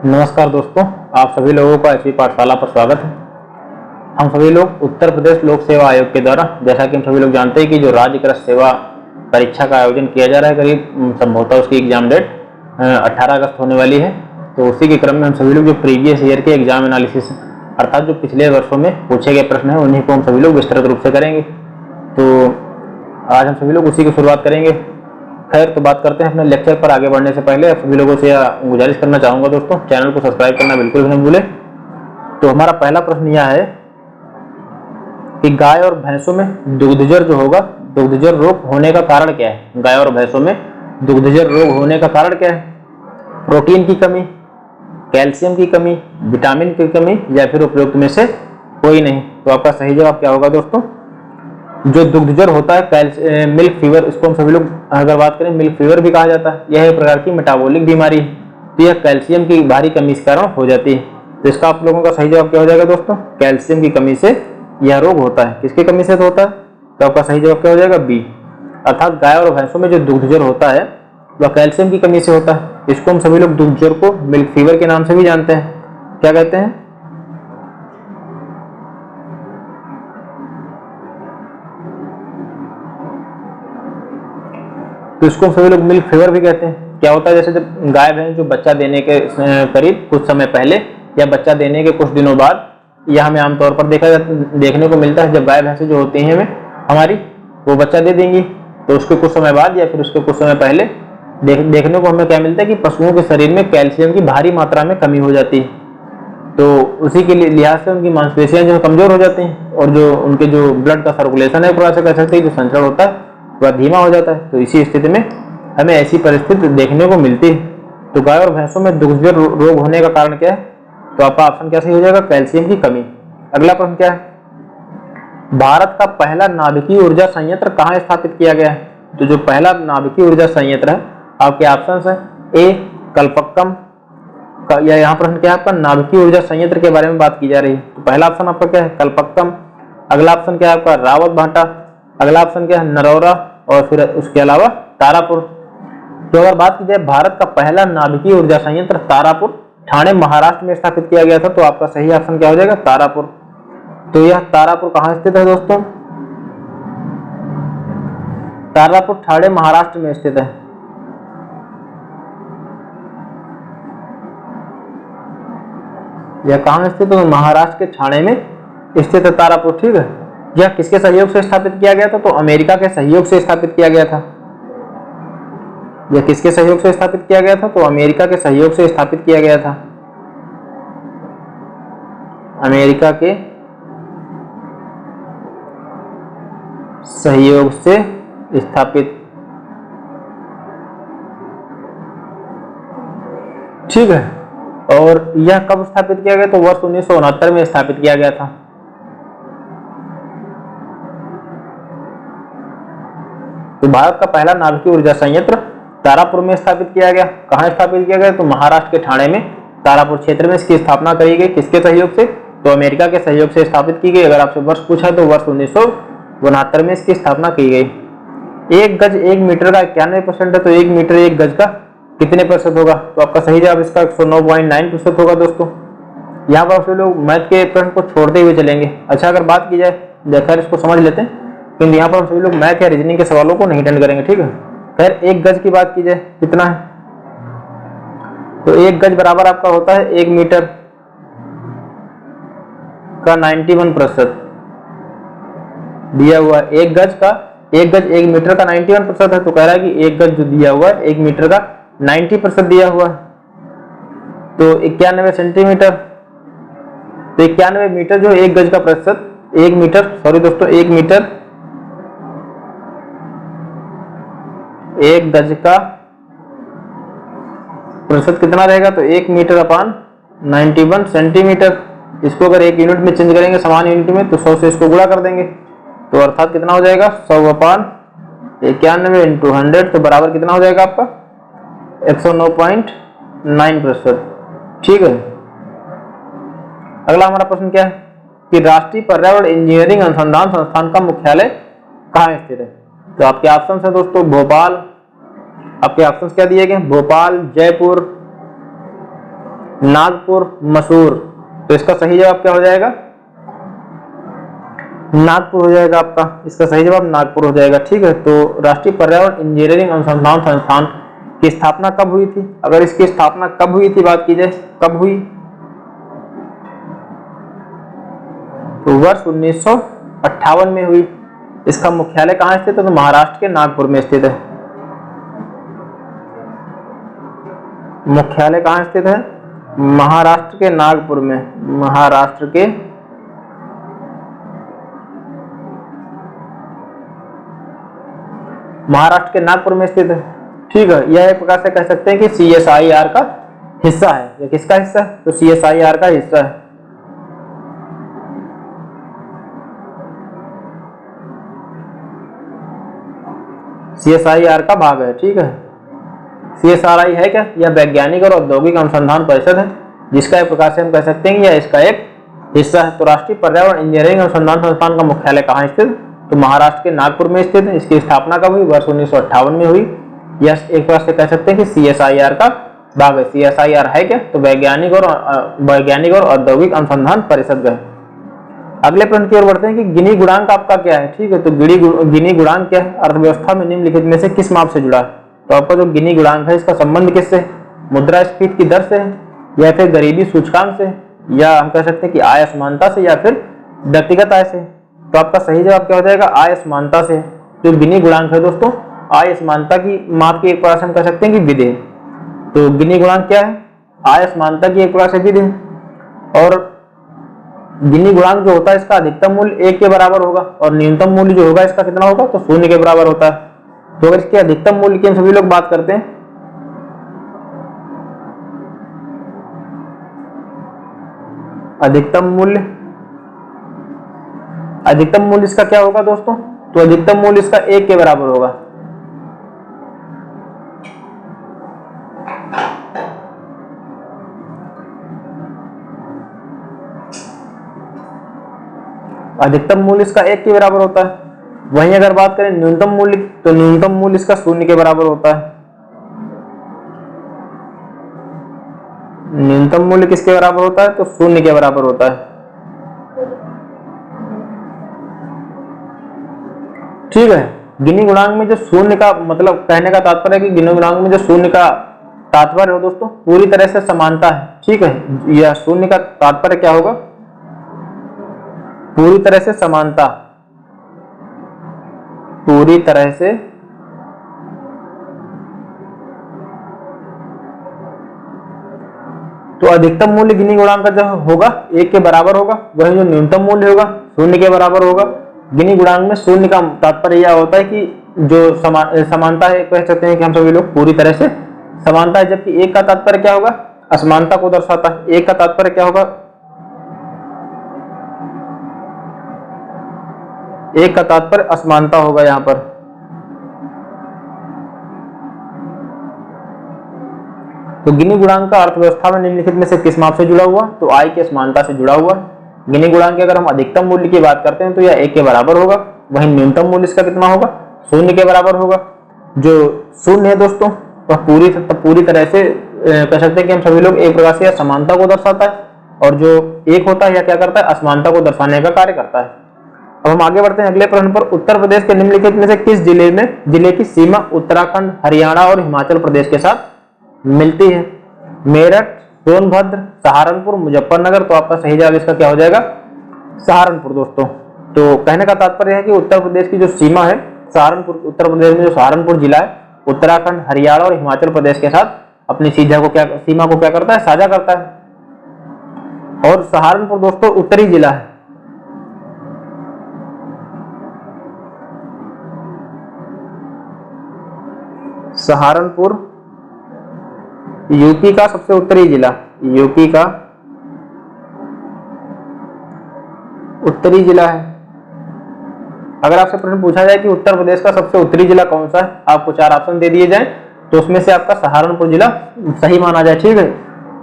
नमस्कार दोस्तों, आप सभी लोगों का ऐसी पाठशाला पर स्वागत है। हम सभी लोग उत्तर प्रदेश लोक सेवा आयोग के द्वारा, जैसा कि हम सभी लोग जानते हैं कि जो राज्य कृषि सेवा परीक्षा का आयोजन किया जा रहा है, करीब संभवतः उसकी एग्जाम डेट 18 अगस्त होने वाली है। तो उसी के क्रम में हम सभी लोग जो प्रीवियस ईयर के एग्जाम एनालिसिस अर्थात जो पिछले वर्षों में पूछे गए प्रश्न हैं उन्हीं को हम सभी लोग विस्तृत रूप से करेंगे। तो आज हम सभी लोग उसी की शुरुआत करेंगे। खैर, तो बात करते हैं अपने लेक्चर पर। आगे बढ़ने से पहले सभी लोगों से गुजारिश करना चाहूँगा दोस्तों, चैनल को सब्सक्राइब करना बिल्कुल भी न भूलें। तो हमारा पहला प्रश्न यह है कि गाय और भैंसों में दुग्धजर जो होगा, दुग्धजर रोग होने का कारण क्या है। गाय और भैंसों में दुग्धजर रोग होने का कारण क्या है? प्रोटीन की कमी, कैल्शियम की कमी, विटामिन की कमी, या फिर उपरोक्त में से कोई नहीं। तो आपका सही जवाब क्या होगा दोस्तों? जो दुग्धजर होता है मिल्क फीवर, इसको हम सभी लोग अगर बात करें मिल्क फीवर भी कहा जाता है। यह एक प्रकार की मेटाबॉलिक बीमारी है। तो यह कैल्शियम की भारी कमी के कारण हो जाती है। तो इसका आप लोगों का सही जवाब क्या हो जाएगा दोस्तों? कैल्शियम की कमी से यह रोग होता है। किसकी कमी से होता है? तो आपका सही जवाब क्या हो जाएगा? बी। अर्थात गाय और भैंसों में जो दुग्धजर होता है वह कैल्शियम की कमी से होता है। इसको हम सभी लोग दुग्धजर को मिल्क फीवर के नाम से भी जानते हैं। क्या कहते हैं? तो इसको सभी लोग मिल्क फीवर भी कहते हैं। क्या होता है, जैसे जब गाय भैंस जो बच्चा देने के करीब कुछ समय पहले या बच्चा देने के कुछ दिनों बाद, यह हमें आमतौर पर देखने को मिलता है। जब गाय भैंसें जो होती हैं हमारी, वो बच्चा दे देंगी तो उसके कुछ समय बाद या फिर उसके कुछ समय पहले देखने को हमें क्या मिलता है कि पशुओं के शरीर में कैल्शियम की भारी मात्रा में कमी हो जाती है। तो उसी के लिहाज से उनकी मांसपेशियां जो कमजोर हो जाती हैं और जो उनके जो ब्लड का सर्कुलेशन है, एक प्रकार से कह सकते हैं जो संचरण होता है वह धीमा हो जाता है। तो इसी स्थिति में हमें ऐसी परिस्थिति देखने को मिलती है। तो गाय और भैंसों में दुग्धजर रोग होने का कारण क्या है? तो आपका ऑप्शन क्या सही हो जाएगा? कैल्शियम की कमी। अगला प्रश्न क्या है? भारत का पहला नाभिकीय ऊर्जा संयंत्र कहाँ स्थापित किया गया है? तो जो पहला नाभिकीय ऊर्जा संयंत्र है, आपके ऑप्शन है ए कल्पक्कम, या यहाँ प्रश्न क्या है आपका? नाभिकीय ऊर्जा संयंत्र के बारे में बात की जा रही है। तो पहला ऑप्शन आपका क्या है? कल्पक्कम। अगला ऑप्शन क्या है आपका? रावत भाटा। अगला ऑप्शन क्या है? नरौरा। और फिर उसके अलावा तारापुर। तो अगर बात की जाए भारत का पहला नाभिकीय ऊर्जा संयंत्र तारापुर ठाणे महाराष्ट्र में स्थापित किया गया था। तो आपका सही ऑप्शन क्या हो जाएगा? तारापुर। तो यह तारापुर कहाँ स्थित है दोस्तों? तारापुर ठाणे महाराष्ट्र में स्थित है। यह कहाँ स्थित है? महाराष्ट्र के ठाणे में स्थित है तारापुर। ठीक है। यह किसके सहयोग से स्थापित किया गया था? तो अमेरिका के सहयोग से स्थापित किया गया था। यह किसके सहयोग से स्थापित किया गया था? तो अमेरिका के सहयोग से स्थापित किया गया था। अमेरिका के सहयोग से स्थापित। ठीक है। और यह कब स्थापित किया गया? तो वर्ष 1969 में स्थापित किया गया था। तो भारत का पहला नाभिकीय ऊर्जा संयंत्र तारापुर में स्थापित किया गया। कहाँ स्थापित किया गया? तो महाराष्ट्र के ठाणे में तारापुर क्षेत्र में इसकी स्थापना करी गई। किसके सहयोग से? तो अमेरिका के सहयोग से स्थापित की गई। अगर आपसे वर्ष पूछा है तो वर्ष 1969 में इसकी स्थापना की गई। एक गज 1 मीटर का 91% है। तो 1 मीटर 1 गज का कितने प्रतिशत होगा? तो आपका सही जवाब इसका 109.9% होगा दोस्तों। यहाँ पर आप लोग मैथ के प्रश्न को छोड़ते हुए चलेंगे। अच्छा, अगर बात की जाए, देखकर इसको समझ लेते हैं, क्योंकि यहाँ पर हम सभी लोग मैथ या रीजनिंग के सवालों को नहीं अटेंड करेंगे। ठीक है। खैर, 1 गज की बात की जाए कितना है? तो 1 गज बराबर आपका होता है 1 मीटर का 91% दिया हुआ है। 1 गज 1 मीटर का 91% है। तो कह रहा है कि 1 गज जो दिया हुआ है 1 मीटर का 90% दिया हुआ है। तो 91 सेंटीमीटर। तो 91 मीटर जो 1 गज का प्रतिशत, 1 मीटर, सॉरी दोस्तों, 1 मीटर 1 गज का प्रतिशत कितना रहेगा? तो 1 मीटर अपान 91 सेंटीमीटर। इसको अगर 1 यूनिट में चेंज करेंगे, समान यूनिट में, तो 100 से इसको गुणा कर देंगे। तो अर्थात कितना हो जाएगा? 100 अपान 91 इंटू 100। तो बराबर कितना हो जाएगा आपका? 109.9%। ठीक है। अगला हमारा प्रश्न क्या है कि राष्ट्रीय पर्यावरण इंजीनियरिंग अनुसंधान संस्थान का मुख्यालय कहाँ स्थित है? तो आपके ऑप्शन है दोस्तों भोपाल। आपके ऑप्शन क्या दिए गए? भोपाल, जयपुर, नागपुर, मसूर। तो इसका सही जवाब क्या हो जाएगा? नागपुर हो जाएगा आपका। इसका सही जवाब नागपुर हो जाएगा। ठीक है, तो राष्ट्रीय पर्यावरण इंजीनियरिंग अनुसंधान संस्थान की स्थापना कब हुई थी? अगर इसकी स्थापना कब हुई थी बात की जाए, कब हुई, तो वर्ष 1958 में हुई। इसका मुख्यालय कहाँ स्थित है? तो महाराष्ट्र के नागपुर में स्थित है। मुख्यालय कहाँ स्थित है? महाराष्ट्र के नागपुर में। महाराष्ट्र के नागपुर में स्थित है। ठीक है, यह एक प्रकार से कह सकते हैं कि CSIR का हिस्सा है। ये किसका हिस्सा है? तो CSIR का हिस्सा है। CSIR का भाग है। ठीक है, CSRI है क्या? यह वैज्ञानिक और औद्योगिक अनुसंधान परिषद है, जिसका एक प्रकार से हम कह सकते हैं कि यह इसका एक हिस्सा है। तो राष्ट्रीय पर्यावरण इंजीनियरिंग अनुसंधान संस्थान का मुख्यालय कहाँ स्थित? तो महाराष्ट्र के नागपुर में स्थित है। इसकी स्थापना कब हुई? वर्ष 1958 में हुई। यह एक प्रकार से कह सकते हैं कि CSIR का भाग है। CSIR है क्या? तो वैज्ञानिक और औद्योगिक अनुसंधान परिषद है। अगले प्रश्न की ओर बढ़ते हैं कि गिनी गुणांक आपका क्या है? ठीक है, तो गिनी गुणांक क्या है? अर्थव्यवस्था में निम्नलिखित में से किस माप से जुड़ा है? तो आपका जो गिनी गुणांक है इसका संबंध किससे? मुद्रास्फीति की दर से, या फिर गरीबी सूचकांक से, या हम कह सकते हैं कि आय असमानता से, या फिर व्यक्तिगत आय से। तो आपका सही जवाब क्या हो जाएगा? आय असमानता से। जो गिनी गुणांक है दोस्तों, आय असमानता की माप की एक प्रकार से हम कह सकते हैं कि विधि है। तो गिनी गुणांक क्या है? आय असमानता की एक प्रकार से विधि है। और गिनी गुणांक जो होता है इसका अधिकतम मूल्य 1 के बराबर होगा, और न्यूनतम मूल्य जो होगा इसका कितना होगा? तो 0 के बराबर होता है। तो अगर इसके अधिकतम मूल्य की हम सभी लोग बात करते हैं, अधिकतम मूल्य इसका क्या होगा दोस्तों? तो अधिकतम मूल्य इसका 1 के बराबर होगा। अधिकतम मूल्य इसका 1 के बराबर होता है। वहीं अगर बात करें न्यूनतम मूल्य, तो न्यूनतम मूल्य इसका 0 के बराबर होता है। न्यूनतम मूल्य किसके बराबर होता है? तो 0 के बराबर होता है। ठीक है, गिनी गुणांक में जो 0 का मतलब कहने का तात्पर्य है कि गिनी गुणांक में जो 0 का तात्पर्य हो दोस्तों, पूरी तरह से समानता है। ठीक है, यह 0 का तात्पर्य क्या होगा? पूरी तरह से समानता, पूरी तरह से तो अधिकतम मूल्य गिनी गुणांक का जो होगा 1 के बराबर होगा, वही जो न्यूनतम मूल्य होगा 0 के बराबर होगा। गिनी गुणांक में 0 का तात्पर्य यह होता है कि जो समानता है, कह सकते हैं कि हम सभी लोग पूरी तरह से समानता है। जबकि 1 का तात्पर्य क्या होगा? असमानता को दर्शाता है। 1 का तात्पर्य क्या होगा? 1 का तात्पर्य असमानता होगा यहाँ पर। तो गिनी गुणांक का अर्थव्यवस्था में निम्नलिखित में से किस माप से जुड़ा हुआ? तो आय की असमानता से जुड़ा हुआ। गिनी गुणांक की अगर हम अधिकतम मूल्य की बात करते हैं तो यह 1 के बराबर होगा। वहीं न्यूनतम मूल्य इसका कितना होगा? 0 के बराबर होगा। जो 0 है दोस्तों वह पूरी तरह से कह सकते हैं कि हम सभी लोग एक प्रकार से समानता को दर्शाता है, और जो 1 होता है यह क्या करता है? असमानता को दर्शाने का कार्य करता है। अब हम आगे बढ़ते हैं अगले प्रश्न पर। उत्तर प्रदेश के निम्नलिखित में से किस जिले की सीमा उत्तराखंड, हरियाणा और हिमाचल प्रदेश के साथ मिलती है? मेरठ, सोनभद्र, सहारनपुर, मुजफ्फरनगर। तो आपका सही जवाब इसका क्या हो जाएगा? सहारनपुर दोस्तों। तो कहने का तात्पर्य है कि उत्तर प्रदेश की जो सीमा है सहारनपुर, उत्तर प्रदेश में जो सहारनपुर जिला है उत्तराखंड, हरियाणा और हिमाचल प्रदेश के साथ अपनी सीमा को क्या करता है? साझा करता है। और सहारनपुर दोस्तों उत्तरी जिला है। सहारनपुर यूपी का सबसे उत्तरी जिला, यूपी का उत्तरी जिला है। अगर आपसे प्रश्न पूछा जाए कि उत्तर प्रदेश का सबसे उत्तरी जिला कौन सा है, आपको 4 ऑप्शन दे दिए जाए तो उसमें से आपका सहारनपुर जिला सही माना जाए। ठीक है,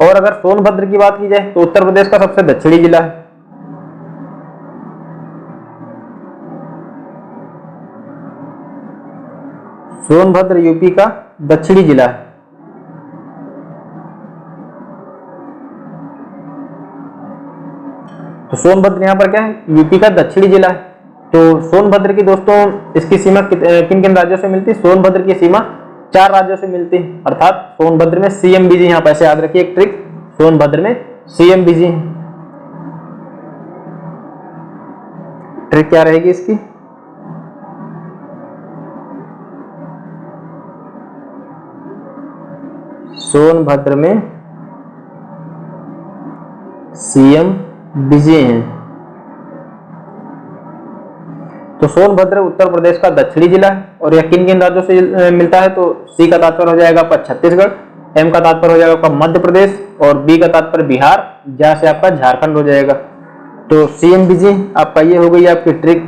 और अगर सोनभद्र की बात की जाए तो उत्तर प्रदेश का सबसे दक्षिणी जिला है। सोनभद्र यूपी का दक्षिणी जिला है। तो सोनभद्र यहाँ पर क्या है, यूपी का दक्षिणी जिला है। तो सोनभद्र की दोस्तों इसकी सीमा किन किन राज्यों से मिलती है? सोनभद्र की सीमा 4 राज्यों से मिलती है, अर्थात सोनभद्र में CMBG, यहाँ पर ऐसे याद रखिए एक ट्रिक, सोनभद्र में CMBG। ट्रिक क्या रहेगी इसकी? सोनभद्र में CMBG है। तो सोनभद्र उत्तर प्रदेश का दक्षिणी जिला है और यह किन किन राज्यों से मिलता है? तो C का तात्पर्य हो जाएगा आपका छत्तीसगढ़, M का तात्पर्य हो जाएगा आपका मध्य प्रदेश और B का तात्पर्य बिहार, जहां से आपका झारखंड हो जाएगा। तो CMBG आपका ये हो गई आपकी ट्रिक।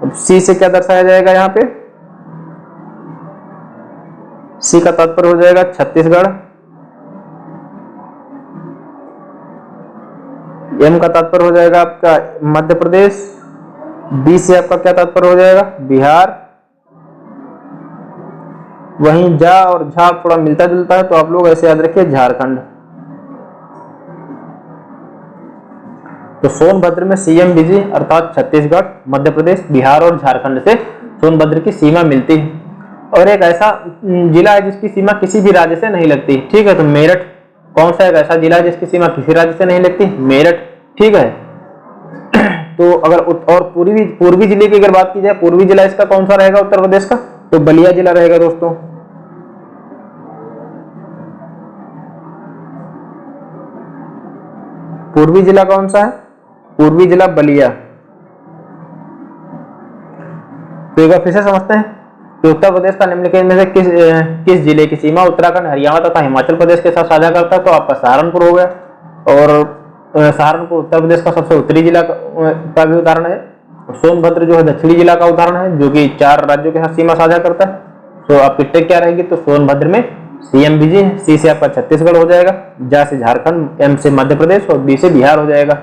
अब C से क्या दर्शाया जाएगा यहाँ पे? C का तात्पर्य हो जाएगा छत्तीसगढ़, M का तात्पर्य हो जाएगा आपका मध्य प्रदेश, B से आपका क्या तात्पर्य हो जाएगा? बिहार। वहीं जा और झा थोड़ा मिलता जुलता है, तो आप लोग ऐसे याद रखिए झारखंड। तो सोनभद्र में CMBG अर्थात छत्तीसगढ़, मध्य प्रदेश, बिहार और झारखंड से सोनभद्र की सीमा मिलती है। और एक ऐसा जिला है जिसकी सीमा किसी भी राज्य से नहीं लगती, ठीक है। तो मेरठ कौन सा एक ऐसा जिला है जिसकी सीमा किसी राज्य से नहीं लगती? मेरठ, ठीक है। तो अगर और पूर्वी जिले की अगर बात की जाए, पूर्वी जिला इसका कौन सा रहेगा उत्तर प्रदेश का? तो बलिया जिला रहेगा दोस्तों। पूर्वी जिला कौन सा है? पूर्वी जिला बलिया। तो एक बार फिर से समझते हैं कि उत्तर प्रदेश का निम्नलिखित में से किस जिले की सीमा उत्तराखंड, हरियाणा तथा हिमाचल प्रदेश के साथ साझा करता है? तो आपका सहारनपुर हो गया। और सहारनपुर उत्तर प्रदेश का सबसे उत्तरी जिला का भी उदाहरण है। सोनभद्र जो है दक्षिणी जिला का उदाहरण है, जो कि 4 राज्यों के साथ सीमा साझा करता है। तो आपकी ट्रिक क्या रहेगी? तो सोनभद्र में CMBG है, C से आपका छत्तीसगढ़ हो जाएगा, ज से झारखंड, M से मध्य प्रदेश और B से बिहार हो जाएगा।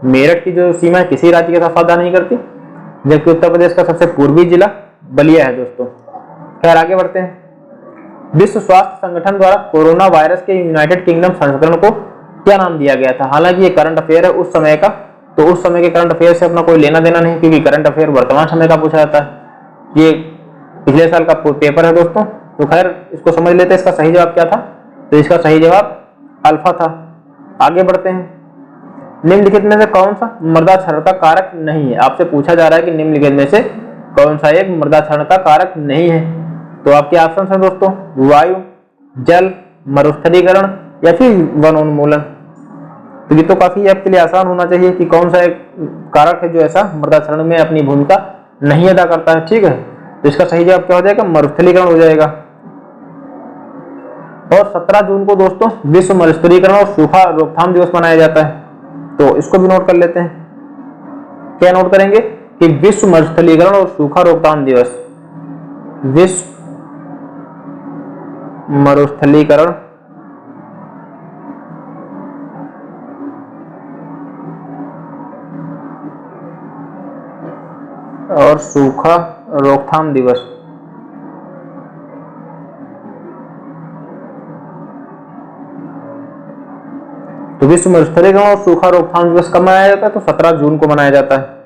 मेरठ की जो सीमा है किसी राज्य के साथ साझा नहीं करती, जबकि उत्तर प्रदेश का सबसे पूर्वी जिला बलिया है दोस्तों। खैर आगे बढ़ते हैं। विश्व स्वास्थ्य संगठन द्वारा कोरोना वायरस के यूनाइटेड किंगडम संस्करण को क्या नाम दिया गया था? हालांकि ये करंट अफेयर है उस समय का, तो उस समय के करंट अफेयर से अपना कोई लेना देना नहीं, क्योंकि करंट अफेयर वर्तमान समय का पूछा जाता है। ये पिछले साल का पेपर है दोस्तों। तो खैर इसको समझ लेते हैं, इसका सही जवाब क्या था? तो इसका सही जवाब अल्फा था। आगे बढ़ते हैं। निम्नलिखित में से कौन सा मृदा क्षरणता कारक नहीं है? आपसे पूछा जा रहा है कि निम्नलिखित में से कौन सा एक मृदा क्षरणता कारक नहीं है। तो आपके ऑप्शन है दोस्तों वायु, जल, मरुस्थलीकरण या फिर वनोन्मूलन। तो ये तो काफी आपके लिए आसान होना चाहिए कि कौन सा एक कारक है जो ऐसा मृदा क्षरण में अपनी भूमिका नहीं अदा करता है, ठीक है। तो इसका सही जवाब क्या हो जाएगा? मरुस्थलीकरण हो जाएगा। और 17 जून को दोस्तों विश्व मरुस्थलीकरण और सूखा रोकथाम दिवस मनाया जाता है, तो इसको भी नोट कर लेते हैं। क्या नोट करेंगे कि विश्व मरुस्थलीकरण और सूखा रोकथाम दिवस, विश्व मरुस्थलीकरण और सूखा रोकथाम दिवस। तो विश्व मरुस्थलीकरण और सूखा रोकथाम दिवस कब मनाया जाता है? तो 17 जून को मनाया जाता है।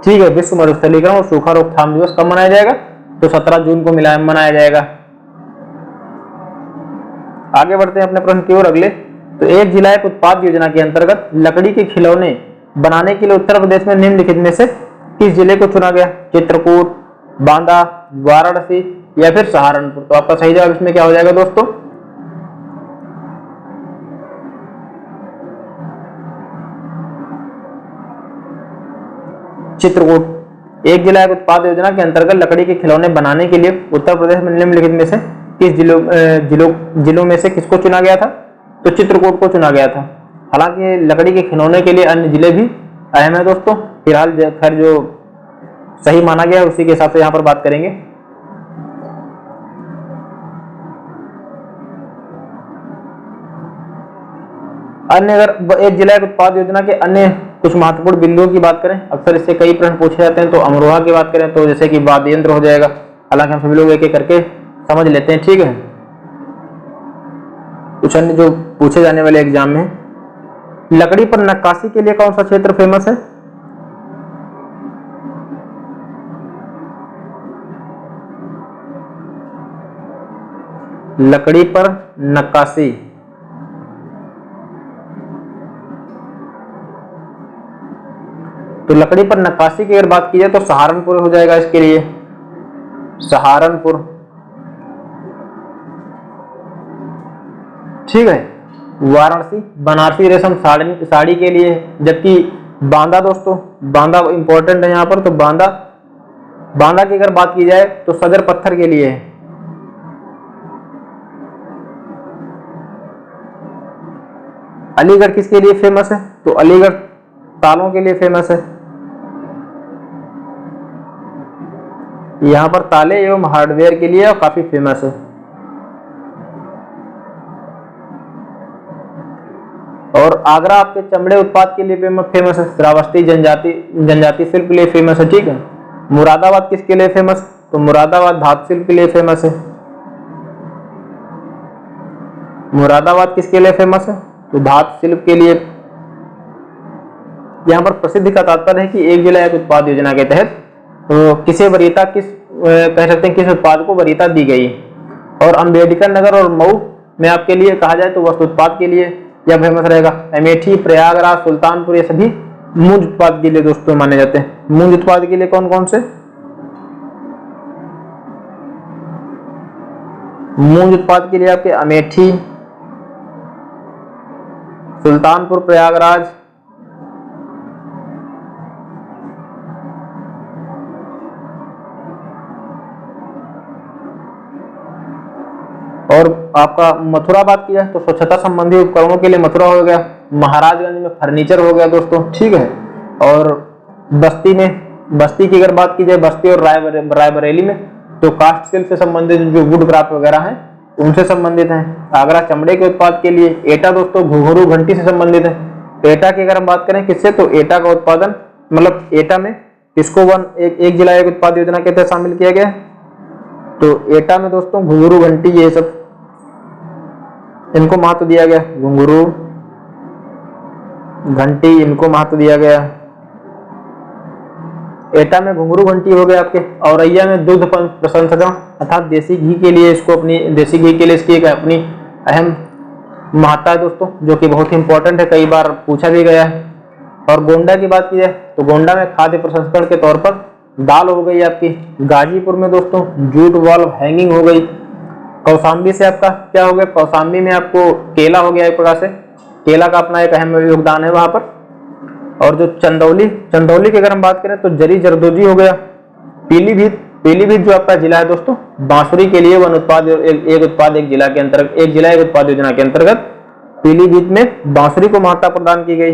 ठीक है, विश्व मरुस्थलीकरण और सूखा रोकथाम दिवस कब मनाया जाएगा? तो 17 जून को मनाया जाएगा। आगे बढ़ते हैं अपने प्रश्न की ओर अगले। तो एक जिला एक उत्पाद योजना के अंतर्गत लकड़ी के खिलौने बनाने के लिए उत्तर प्रदेश में निम्नलिखित में से किस जिले को चुना गया? चित्रकूट, बांदा, वाराणसी या फिर सहारनपुर। तो आपका सही जवाब इसमें क्या हो जाएगा दोस्तों? चित्रकूट। एक जिला एक उत्पाद योजना के अंतर्गत लकड़ी के खिलौने बनाने के लिए उत्तर प्रदेश में निम्नलिखित में से किस जिलों में से किसको चुना गया था? तो चित्रकूट को चुना गया था। हालांकि लकड़ी के खिलौने के लिए अन्य जिले भी अहम है दोस्तों। फिलहाल खैर जो सही माना गया है उसी के हिसाब से यहाँ पर बात करेंगे। अन्य अगर एक जिला एक उत्पाद योजना के अन्य कुछ महत्वपूर्ण बिंदुओं की बात करें, अक्सर इससे कई प्रश्न पूछे जाते हैं। तो अमरोहा की बात करें तो जैसे कि वाद्य यंत्र हो जाएगा। हालांकि हम सभी लोग एक एक करके समझ लेते हैं, ठीक है। कुछ अन्य जो पूछे जाने वाले एग्जाम में, लकड़ी पर नक्काशी के लिए कौन सा क्षेत्र फेमस है? लकड़ी पर नक्काशी, तो लकड़ी पर नक्काशी की अगर बात की जाए तो सहारनपुर हो जाएगा इसके लिए, सहारनपुर। ठीक है। वाराणसी बनारसी रेशम साड़ी के लिए, जबकि बांदा दोस्तों, बांदा इंपॉर्टेंट है यहाँ पर, तो बांदा की अगर बात की जाए तो सदर पत्थर के लिए है। अलीगढ़ किसके लिए फेमस है? तो अलीगढ़ तालों के लिए फेमस है। यहां पर ताले एवं हार्डवेयर के लिए काफी फेमस है। और आगरा आपके चमड़े उत्पाद के लिए फेमस है। श्रावस्ती जनजाति शिल्प के लिए फेमस है। ठीक है। मुरादाबाद किसके लिए फेमस? तो मुरादाबाद धातु शिल्प के लिए फेमस है। मुरादाबाद किसके लिए फेमस है? तो धातु शिल्प के लिए। यहाँ पर प्रसिद्धि का तात्पर्य है कि एक जिला एक उत्पाद योजना के तहत तो किसे वरीयता कह सकते हैं, किस उत्पाद को वरीयता दी गई। और अंबेडकर नगर और मऊ में आपके लिए कहा जाए तो वस्त्र उत्पाद के लिए यह फेमस रहेगा। अमेठी, प्रयागराज, सुल्तानपुर ये सभी मूंज उत्पाद के लिए दोस्तों माने जाते हैं। मूंज उत्पाद के लिए कौन कौन से? मूंज उत्पाद के लिए आपके अमेठी, सुल्तानपुर, प्रयागराज, और आपका मथुरा बात किया तो स्वच्छता संबंधी उपकरणों के लिए मथुरा हो गया। महाराजगंज में फर्नीचर हो गया दोस्तों। ठीक है। और बस्ती की अगर बात की जाए, बस्ती और रायबरेली में तो कास्ट शिल्प से संबंधित जो वुड क्राफ्ट वगैरह हैं उनसे संबंधित हैं। आगरा चमड़े के उत्पाद के लिए। एटा दोस्तों घुंघरू घंटी से संबंधित है। एटा की अगर हम बात करें किससे, तो एटा का उत्पादन मतलब एटा में किसको एक जिला एक उत्पाद योजना के तहत शामिल किया गया? तो एटा में दोस्तों घुंघरू घंटी ये सब इनको महत्व दिया गया। घुंघरू घंटी इनको महत्व दिया गया। एटा में घुंघरू घंटी हो गया आपके। औरैया में दुग्ध प्रसंस्करण अर्थात देसी घी के लिए इसकी एक अपनी अहम महत्ता है दोस्तों, जो कि बहुत ही इंपॉर्टेंट है, कई बार पूछा भी गया है। और गोंडा की बात की जाए तो गोंडा में खाद्य प्रसंस्करण के तौर पर दाल हो गई आपकी। गाजीपुर में दोस्तों जूट वॉल हैंगिंग हो गई। कौशाम्बी से आपका क्या हो गया? कौशाम्बी में आपको केला हो गया। एक प्रकार से केला का अपना एक अहम योगदान है वहां पर। और जो चंदौली की अगर हम बात करें तो जरी जरदोजी हो गया। पीलीभीत जो आपका जिला है दोस्तों, बांसुरी के लिए वन उत्पाद एक जिला एक उत्पाद योजना के अंतर्गत पीलीभीत में बांसुरी को महत्ता प्रदान की गई।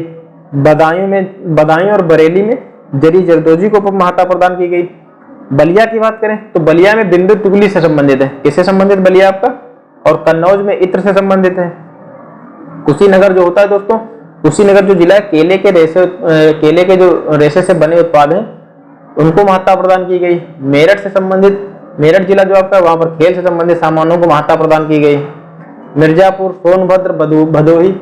बदायूं और बरेली में जरी जरदोजी को महत्ता प्रदान की गई। बलिया की बात करें तो बलिया में बिंदु तुगली से संबंधित है। किससे संबंधित बलिया आपका? और कन्नौज में इत्र से संबंधित है। कुशीनगर जो होता है दोस्तों, कुशीनगर जो जिला है केले के जो रेशे से बने उत्पाद हैं उनको महत्ता प्रदान की गई। मेरठ जिला जो आपका वहां पर खेल से संबंधित सामानों को महत्ता प्रदान की गई। मिर्जापुर, सोनभद्र, भदोही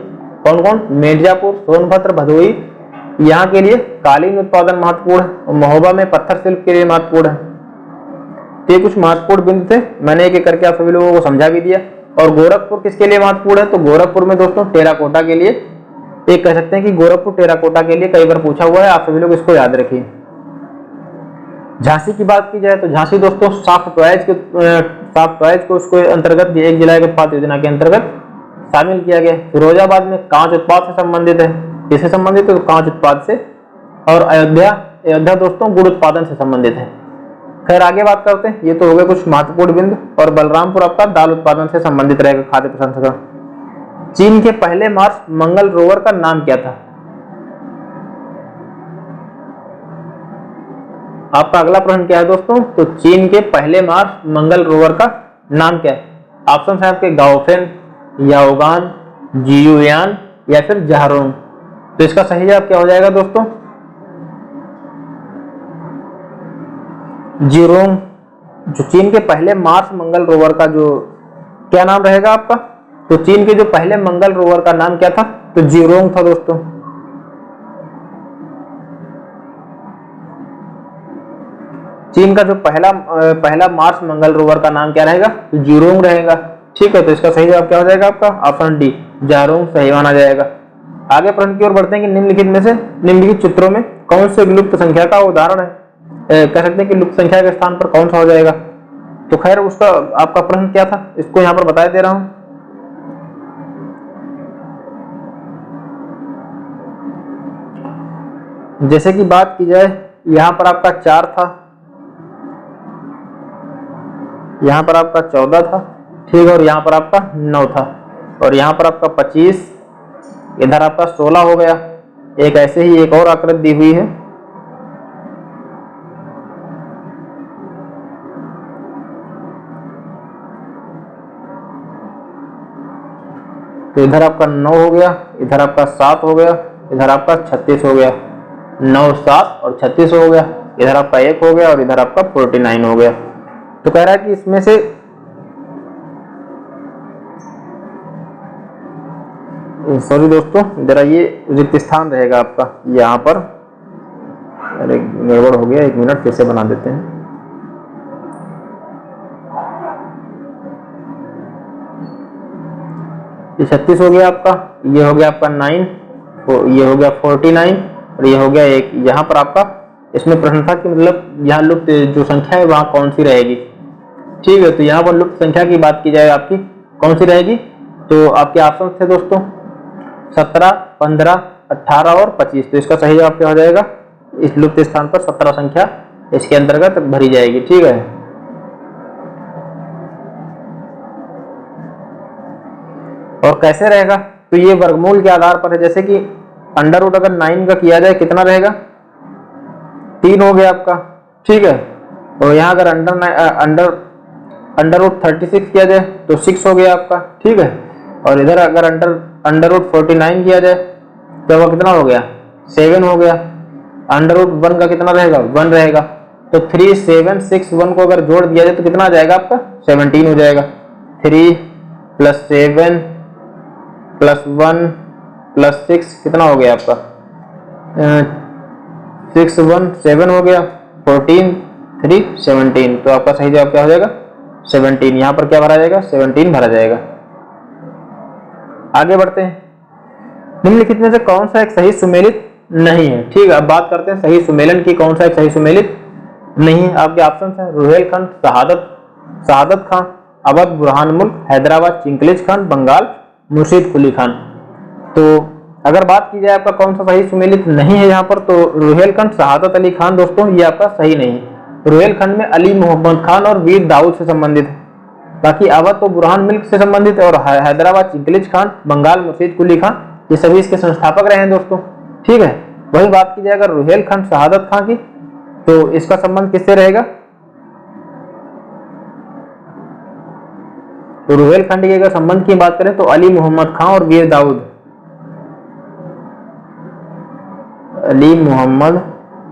कौन? मिर्जापुर, सोनभद्र, भदोही यहाँ के लिए कालीन उत्पादन महत्वपूर्ण है। और महोबा में पत्थर शिल्प के लिए महत्वपूर्ण है। तो ये कुछ महत्वपूर्ण बिंदु थे, मैंने एक एक करके आप सभी लोगों को समझा भी दिया। और गोरखपुर किसके लिए महत्वपूर्ण है? तो गोरखपुर में दोस्तों टेराकोटा के लिए, एक कह सकते हैं कि गोरखपुर टेराकोटा के लिए कई बार पूछा हुआ है, आप सभी लोग इसको याद रखिए। झांसी की बात की जाए तो झांसी दोस्तों सॉफ्ट टॉयज को उसको अंतर्गत एक जिला एक उत्पाद योजना के अंतर्गत शामिल किया गया। फिरोजाबाद में कांच उत्पाद से संबंधित है। किससे संबंधित है? तो कांच उत्पाद से। और अयोध्या दोस्तों गुड़ उत्पादन से संबंधित है। खैर आगे बात करते हैं, ये तो हो गए कुछ महत्वपूर्ण बिंदु। और बलरामपुर आपका दाल उत्पादन से संबंधित रहेगा, खाद्य प्रसंस्करण। चीन के पहले मार्स मंगल रोवर का नाम क्या था? आपका अगला प्रश्न क्या है दोस्तों? तो चीन के पहले मार्स मंगल रोवर का नाम क्या है? ऑप्शन है आपके गाओफेन, याओगान, जियुयान या फिर जहारोंग। तो इसका सही जवाब क्या हो जाएगा दोस्तों? जिरोंग। जो चीन के पहले मार्स मंगल रोवर का जो क्या नाम रहेगा आपका? तो चीन के जो पहले मंगल रोवर का नाम क्या था? तो जीरोंग था दोस्तों। चीन का जो पहला मार्स मंगल रोवर का नाम क्या रहेगा? तो जीरोंग रहेगा। ठीक है, तो इसका सही जवाब क्या हो जाएगा आपका? ऑप्शन डी, जारोंग सही माना जाएगा। आगे प्रश्न की ओर बढ़ते हैं कि निम्नलिखित में से निम्नलिखित चित्रों में कौन से लुप्त संख्या का उदाहरण है? कह सकते हैं कि लुप्त संख्या के स्थान पर कौन सा हो जाएगा? तो खैर उसका आपका प्रश्न क्या था, इसको यहाँ पर बता दे रहा हूं। जैसे कि बात की जाए, यहाँ पर आपका 4 था, यहाँ पर आपका 14 था, ठीक है, और यहाँ पर आपका 9 था, और यहाँ पर आपका 25, इधर आपका 16 हो गया। एक ऐसे ही एक और आकृति दी हुई है, तो इधर आपका 9 हो गया, इधर आपका 7 हो गया, इधर आपका 36 हो गया। 9, 7 और 36 हो गया, इधर आपका 1 हो गया और इधर आपका 49 हो गया। तो कह रहा है कि इसमें से सॉरी दोस्तों, जरा ये रिक्त स्थान रहेगा आपका यहाँ पर। अरे गड़बड़ हो गया, 1 मिनट फिर से बना देते हैं। ये 36 हो गया आपका, ये हो गया आपका 9, ये हो गया 49 और ये हो गया 1। यहाँ पर आपका इसमें प्रश्न था कि मतलब यहाँ लुप्त जो संख्या है वहाँ कौन सी रहेगी। ठीक है, तो यहाँ पर लुप्त संख्या की बात की जाए आपकी कौन सी रहेगी, तो आपके ऑप्शन थे दोस्तों 17, 15, 18 और 25। तो इसका सही जवाब क्या हो जाएगा? इस लुप्त स्थान पर 17 संख्या इसके अंतर्गत भरी जाएगी। ठीक है, और कैसे रहेगा? तो ये वर्गमूल के आधार पर है। जैसे कि अंडर रूट अगर 9 का किया जाए कितना रहेगा? 3 हो गया आपका। ठीक है, और यहाँ अगर अंडर रूट 36 किया जाए तो 6 हो गया आपका। ठीक है, और इधर अगर अंडर रूट 49 किया जाए तो वह कितना हो गया? 7 हो गया। अंडर रूट 1 का कितना रहेगा? 1 रहेगा। तो 3, 7, 6, 1 को अगर जोड़ दिया जाए तो कितना आ जाएगा आपका? 17 हो जाएगा। 3 + 7 + 1 + 6 कितना हो गया आपका? 6, 1, 7 हो गया। 14, 3, 17। तो आपका सही जवाब क्या हो जाएगा? 17। यहाँ पर क्या भरा जाएगा? 17 भरा जाएगा। आगे बढ़ते हैं, निम्नलिखित में से कौन सा एक सही सुमेलित नहीं है? ठीक है, अब बात करते हैं सही सुमेलन की। कौन सा एक सही सुमेलित नहीं है? आपके ऑप्शन है रुहेलखंड, शहादत खान, अवध बुरहान मुल्क, हैदराबाद चिंकलिज खान, बंगाल मुर्शीद कुली खान। तो अगर बात की जाए आपका कौन सा सही सुमेलित नहीं है यहाँ पर, तो रुहेलखंड शहादत अली खान दोस्तों ये आपका सही नहीं है। रुहेलखंड में अली मोहम्मद खान और वीर दाऊद से संबंधित है। बाकी अवध तो बुरहान मुल्क से संबंधित है, और हैदराबाद चिंकलिज खान, बंगाल मुर्शीद कुली खान, ये सभी इसके संस्थापक रहे हैं दोस्तों। ठीक है, वही बात की जाए अगर रुहेलखंड शहादत खान की, तो इसका संबंध किससे रहेगा? तो रुहेलखंड के अगर संबंध की बात करें तो अली मोहम्मद खान और वीर दाऊद, अली मोहम्मद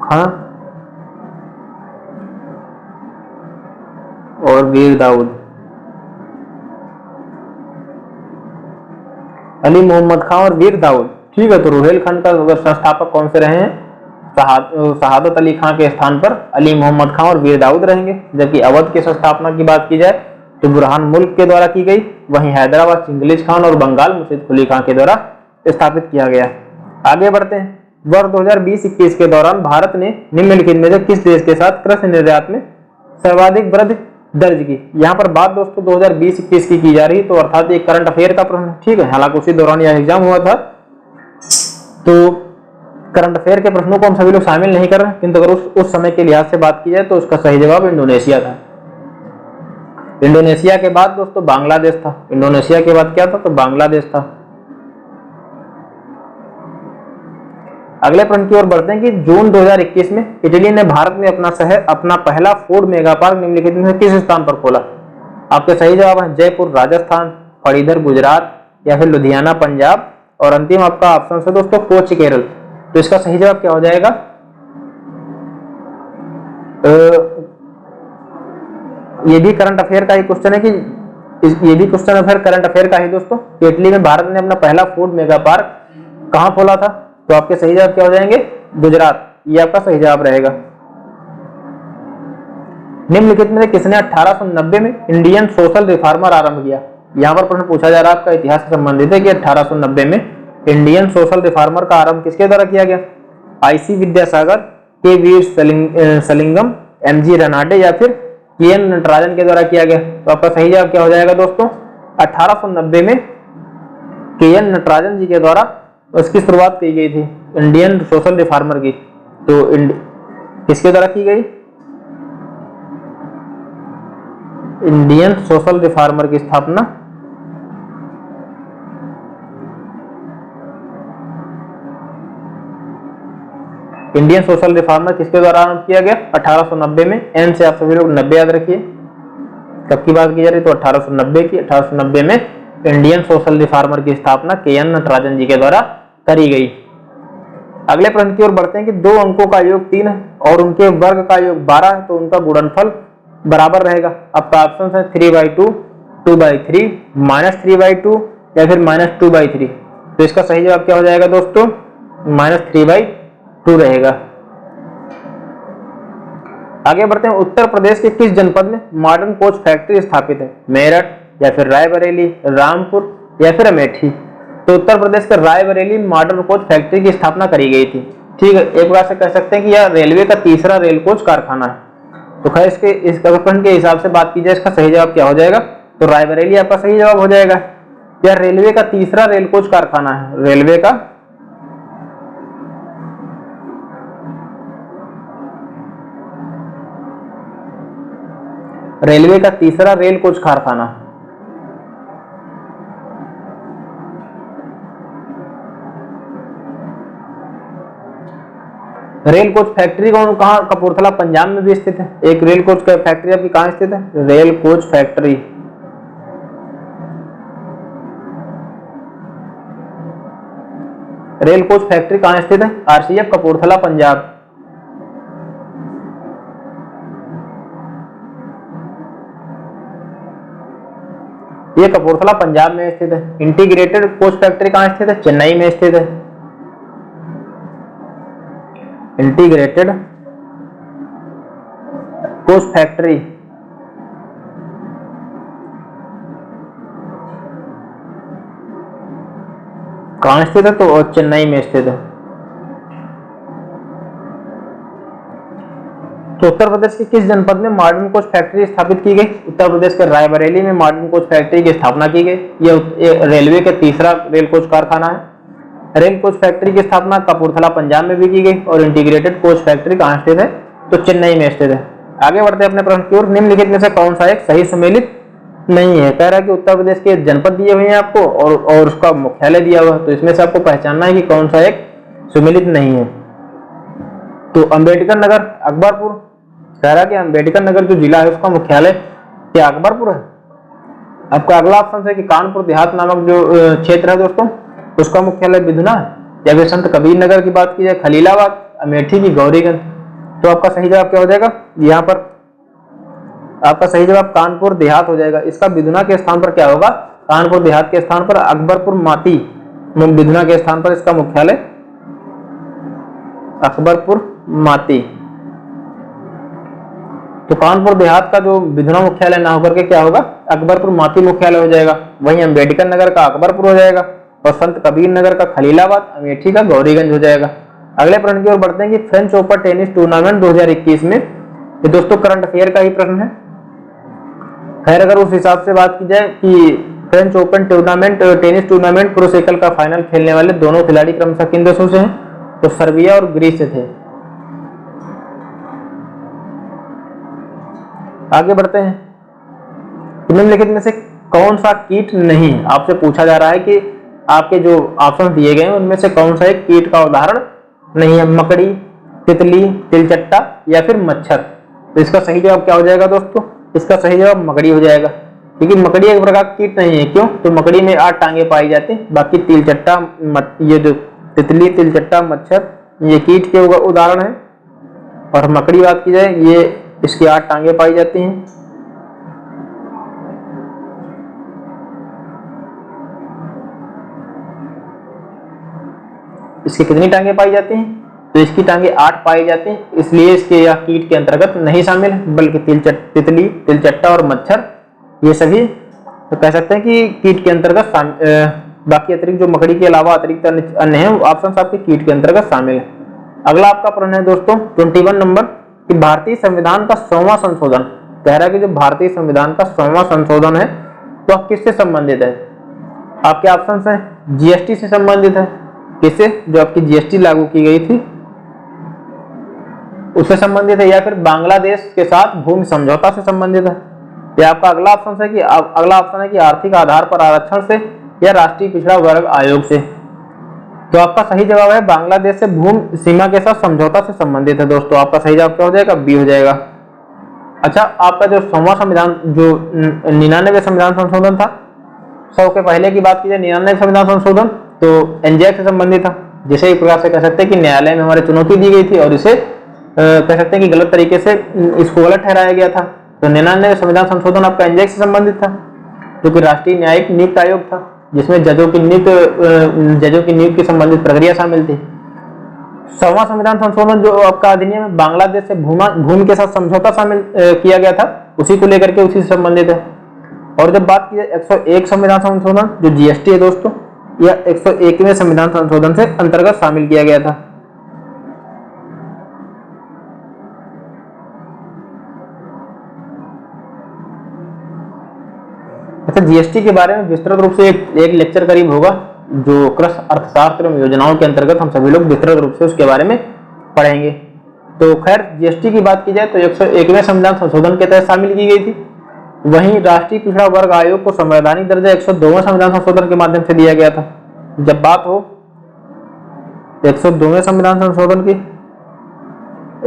खान और वीर दाऊद, अली मोहम्मद खान और वीर दाऊद। ठीक है, तो रुहेलखंड का संस्थापक कौन से रहे हैं? शहादत अली खान के स्थान पर अली मोहम्मद खान और वीर दाऊद रहेंगे। जबकि अवध की संस्थापना की बात की जाए तो बुरहान मुल्क के द्वारा की गई, वहीं हैदराबाद चिंकलिज खान और बंगाल मुर्शीद कुली खान के द्वारा स्थापित किया गया। आगे बढ़ते हैं, वर्ष 2020-21 के दौरान भारत ने निम्नलिखित में से किस देश के साथ कृषि निर्यात में सर्वाधिक वृद्धि दर्ज की? यहाँ पर बात दोस्तों 2020-21 की जा रही, तो अर्थात एक करंट अफेयर का प्रश्न। ठीक है, हालांकि उसी दौरान यह एग्जाम हुआ था, तो करंट अफेयर के प्रश्नों को हम सभी लोग शामिल नहीं कर रहे, किंतु अगर उस समय के लिहाज से बात की जाए तो उसका सही जवाब इंडोनेशिया था। इंडोनेशिया के बाद दोस्तों बांग्लादेश था। इंडोनेशिया के बाद क्या था? तो बांग्लादेश था। अगले प्रश्न की ओर बढ़ते हैं कि जून 2021 में इटली ने भारत में अपना पहला फूड मेगा पार्क निम्नलिखित में किस स्थान पर खोला? आपके सही जवाब है जयपुर राजस्थान, फरीदर गुजरात, या फिर लुधियाना पंजाब, और अंतिम आपका ऑप्शन है दोस्तों कोच्चि केरल। तो इसका सही जवाब क्या हो जाएगा? ये भी करंट अफेयर का एक क्वेश्चन है कि ये भी क्वेश्चन अफेयर करंट अफेयर का है दोस्तों। इटली में भारत ने अपना पहला फूड मेगा पार्क कहां खोला था? तो आपके सही जवाब क्या हो जाएंगे? गुजरात, ये आपका सही जवाब रहेगा। निम्नलिखित में से किसने 1890 में इंडियन सोशल रिफॉर्मर आरंभ किया? यहाँ पर प्रश्न पूछा जा रहा है, आपका इतिहास से संबंधित है कि 1890 में इंडियन सोशल रिफॉर्मर का आरंभ किसके द्वारा किया गया? आईसी विद्यासागर, के वीर सलिंगम, एमजी रनाडे या फिर केएन नटराजन के द्वारा किया गया? तो आपका सही जवाब क्या हो जाएगा दोस्तों? 1890 में केएन नटराजन जी के द्वारा उसकी शुरुआत की गई थी इंडियन सोशल रिफॉर्मर की। तो किसके द्वारा की गई? इंडियन सोशल रिफॉर्मर की स्थापना इंडियन सोशल रिफॉर्मर किसके द्वारा आरंभ किया गया? 1890 में। एन से आप सभी लोग 90 याद रखिए, कब की बात की जा रही है? तो 1890 की। 1890 में इंडियन सोशल रिफॉर्मर की स्थापना केएन नटराजन जी के द्वारा करी गई। अगले प्रश्न की ओर बढ़ते हैं कि दो अंकों का योग 3 है और उनके वर्ग का योग 12 है, तो उनका गुणनफल बराबर रहेगा। आपका ऑप्शन है 3/2, 2/3, -3/2 या फिर -2/3। तो इसका सही जवाब क्या हो जाएगा दोस्तों? -3/2 रहेगा। आगे बढ़ते हैं, उत्तर प्रदेश के किस जनपद में मॉडर्न कोच फैक्ट्री स्थापित है? मेरठ या फिर रायबरेली, रामपुर या फिर अमेठी? तो उत्तर प्रदेश के रायबरेली मॉडर्न कोच फैक्ट्री की स्थापना करी गई थी। ठीक है, एक बार से कह सकते हैं कि यह रेलवे का तीसरा रेल कोच कारखाना है। तो खैर इस प्रश्न के हिसाब से बात की जाए, इसका सही जवाब क्या हो जाएगा? तो रायबरेली आपका सही जवाब हो जाएगा। यह रेलवे का तीसरा रेल कोच कारखाना है। रेलवे का तीसरा रेल कोच कारखाना। रेल कोच फैक्ट्री कहाँ? कपूरथला पंजाब में भी स्थित है। एक रेल कोच फैक्ट्री आपकी कहाँ स्थित है? रेल कोच फैक्ट्री कहाँ स्थित है? आरसीएफ कपूरथला पंजाब। ये कपूरथला पंजाब में स्थित है। इंटीग्रेटेड कोच फैक्ट्री कहाँ स्थित है? चेन्नई में स्थित है। इंटीग्रेटेड कोच फैक्ट्री कहाँ स्थित है? तो चेन्नई में स्थित है। तो उत्तर प्रदेश के किस जनपद में मॉडर्न कोच फैक्ट्री स्थापित की गई? उत्तर प्रदेश के रायबरेली में मॉडर्न कोच फैक्ट्री की स्थापना की गई। यह रेलवे का तीसरा रेल कोच कारखाना है। रेल कोच फैक्ट्री की स्थापना कपूरथला पंजाब में भी की गई और इंटीग्रेटेड कोच फैक्ट्री कहाँ स्थित है? तो चेन्नई में स्थित है। आगे बढ़ते हैं अपने प्रश्न की ओर। निम्नलिखित में से कौन सा एक सही सुमेलित नहीं है? कह रहा है कि उत्तर प्रदेश के जनपद दिए हुए हैं आपको और उसका मुख्यालय दिया हुआ है, तो इसमें से आपको पहचानना है कि कौन सा एक सुमेलित नहीं है। तो अंबेडकर नगर, अकबरपुर। कह रहा है कि अंबेडकर नगर जो जिला है उसका मुख्यालय क्या अकबरपुर है? आपका अगला ऑप्शन है कि कानपुर देहात नामक जो क्षेत्र है दोस्तों उसका मुख्यालय बिधुना है, या फिर संत कबीर नगर की बात की जाए खलीलाबाद, अमेठी की गौरीगंज। तो आपका सही जवाब क्या हो जाएगा? यहाँ पर आपका सही जवाब कानपुर देहात हो जाएगा। इसका बिधुना के स्थान पर क्या होगा? कानपुर देहात के स्थान पर अकबरपुर माती, बिधुना के स्थान पर इसका मुख्यालय अकबरपुर माती। तो कानपुर देहात का जो बिधुना मुख्यालय ना होकर के क्या होगा? अकबरपुर माती मुख्यालय हो जाएगा। वहीं अंबेडकर नगर का अकबरपुर हो जाएगा और संत कबीर नगर का खलीलाबाद, अमेठी का गौरीगंज हो जाएगा। अगले प्रश्न की ओर बढ़ते हैं कि फ्रेंच ओपन टेनिस टूर्नामेंट 2021 में, ये दोस्तों करंट अफेयर का ही प्रश्न है। खैर अगर उस हिसाब से बात की जाए कि फ्रेंच ओपन टेनिस टूर्नामेंट पुरुष एकल का फाइनल खेलने वाले दोनों खिलाड़ी क्रमशः किन देशों से हैं? तो सर्बिया और ग्रीस से थे। आगे बढ़ते हैं, निम्नलिखित में से कौन सा कीट नहीं है? आपसे पूछा जा रहा है कि आपके जो ऑप्शन दिए गए हैं उनमें से कौन सा एक कीट का उदाहरण नहीं है? मकड़ी, तितली, तिलचट्टा या फिर मच्छर? तो इसका सही जवाब क्या हो जाएगा दोस्तों? इसका सही जवाब मकड़ी हो जाएगा, क्योंकि मकड़ी एक प्रकार का कीट नहीं है। क्यों? तो मकड़ी में 8 टांगे पाई जाती हैं, बाकी तिलचट्टा, ये जो तितली, तिलचट्टा, मच्छर ये कीट के उदाहरण है। और मकड़ी बात की जाए ये इसकी 8 टांगे पाई जाती हैं। इसकी कितनी टांगें पाई जाती हैं? तो इसकी टांगें 8 पाई जाती हैं, इसलिए इसके या कीट के अंतर्गत नहीं शामिल है, बल्कि तितली, तिलचट्टा और मच्छर ये सभी तो कह सकते हैं कि कीट के अंतर्गत बाकी अतिरिक्त जो मकड़ी के अलावा अतिरिक्त अन्य है ऑप्शन आपके कीट के अंतर्गत शामिल है। अगला आपका प्रश्न है दोस्तों 21 नंबर कि भारतीय संविधान का 100वां संशोधन, कह रहा है कि जो भारतीय संविधान का 100वां संशोधन है तो किससे संबंधित है? आपके ऑप्शन है जीएसटी से संबंधित है, किससे? जो आपकी जीएसटी लागू की गई थी उससे संबंधित है, या फिर बांग्लादेश के साथ भूमि समझौता से संबंधित है, या आपका अगला ऑप्शन है कि आर्थिक आधार पर आरक्षण से या राष्ट्रीय पिछड़ा वर्ग आयोग से। तो आपका सही जवाब है बांग्लादेश से भूमि सीमा के साथ समझौता से संबंधित है दोस्तों। आपका सही जवाब क्या हो जाएगा? बी हो जाएगा। अच्छा, आपका जो 100वां संविधान, जो 99वें संविधान संशोधन था, 100 के पहले की बात की जाए 99 संविधान संशोधन, तो एनजेक से संबंधित था, जिसे एक प्रकार से कह सकते हैं कि न्यायालय में हमारे चुनौती दी गई थी और इसे कह सकते हैं कि गलत तरीके से इसको गलत ठहराया गया था। तो 99वें संविधान संशोधन आपका एनजेक से संबंधित था, जो कि राष्ट्रीय न्यायिक नियुक्त आयोग था, जिसमें जजों की नियुक्ति की संबंधित प्रक्रिया शामिल थी। 100वां संविधान संशोधन जो आपका अधिनियम बांग्लादेश से भूमि के साथ समझौता शामिल किया गया था, उसी को लेकर के उसी से संबंधित है। और जब बात की जाए 101 संविधान संशोधन जो जीएसटी है दोस्तों, यह 101वें संविधान संशोधन से अंतर्गत शामिल किया गया था। अच्छा, जीएसटी के बारे में विस्तृत रूप से एक लेक्चर करीब होगा, जो कृषि अर्थशास्त्र एवं योजनाओं के अंतर्गत हम सभी लोग विस्तृत रूप से उसके बारे में पढ़ेंगे। तो खैर, जीएसटी की बात की जाए तो 101वें संविधान संशोधन के तहत शामिल की गई थी। वहीं राष्ट्रीय पिछड़ा वर्ग आयोग को संवैधानिक दर्जा 102वें संविधान संशोधन के माध्यम से दिया गया था। जब बात हो 102वें संविधान संशोधन की,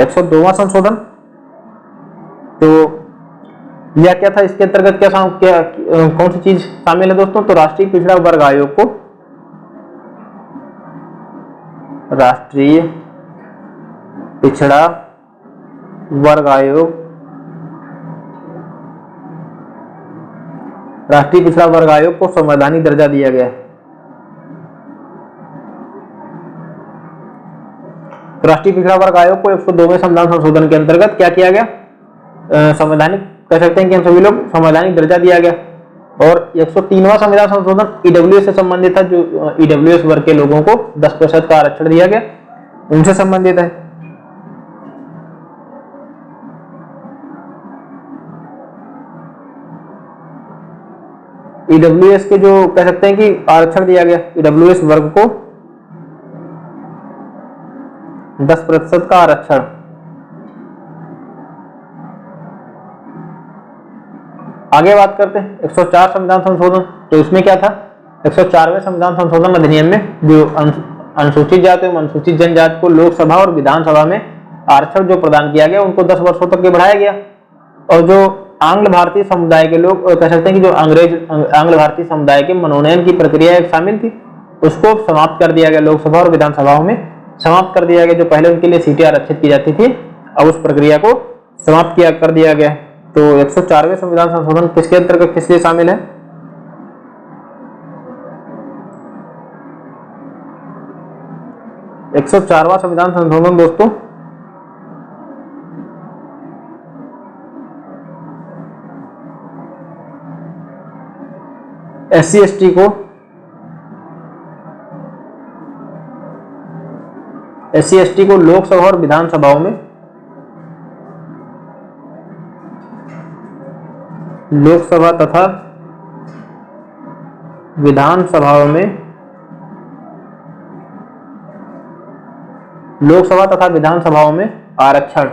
102वां संशोधन, तो यह क्या था? इसके अंतर्गत कौन सी चीज शामिल है दोस्तों? तो राष्ट्रीय पिछड़ा वर्ग आयोग को राष्ट्रीय पिछड़ा वर्ग आयोग को संवैधानिक दर्जा दिया गया। राष्ट्रीय पिछड़ा वर्ग आयोग को 102वें संविधान संशोधन के अंतर्गत क्या किया गया? संवैधानिक कह सकते हैं कि हम सभी लोग संवैधानिक दर्जा दिया गया। और 103वां संविधान संशोधन ईडब्ल्यूएस से संबंधित था, जो ईडब्ल्यूएस वर्ग के लोगों को 10% का आरक्षण दिया गया, उनसे संबंधित है। ईडब्ल्यूएस के जो कह सकते हैं कि आरक्षण दिया गया, ईडब्ल्यूएस वर्ग को 10% का आरक्षण। आगे बात करते हैं 104 संविधान संशोधन। तो इसमें क्या था? 104वें संविधान संशोधन अधिनियम में जो अनुसूचित जाति एवं अनुसूचित जनजाति को लोकसभा और विधानसभा में आरक्षण जो प्रदान किया गया, उनको 10 वर्षों तक के बढ़ाया गया। और जो आंग्ल भारतीय समुदाय के लोग कह सकते हैं कि जो आंग्ल भारतीय समुदाय के मनोनयन की प्रक्रिया एक शामिल थी, उसको समाप्त कर दिया गया, लोकसभा और विधानसभाओं में समाप्त कर दिया गया। जो पहले उनके लिए सीटें आरक्षित की जाती थी, अब उस प्रक्रिया को समाप्त कर दिया गया। तो 104वें संविधान संशोधन किसके अंतर्गत किस लिए शामिल है? एक 104वां संविधान संशोधन दोस्तों SC ST को लोकसभा और विधानसभाओं में लोकसभा तथा विधानसभाओं में आरक्षण,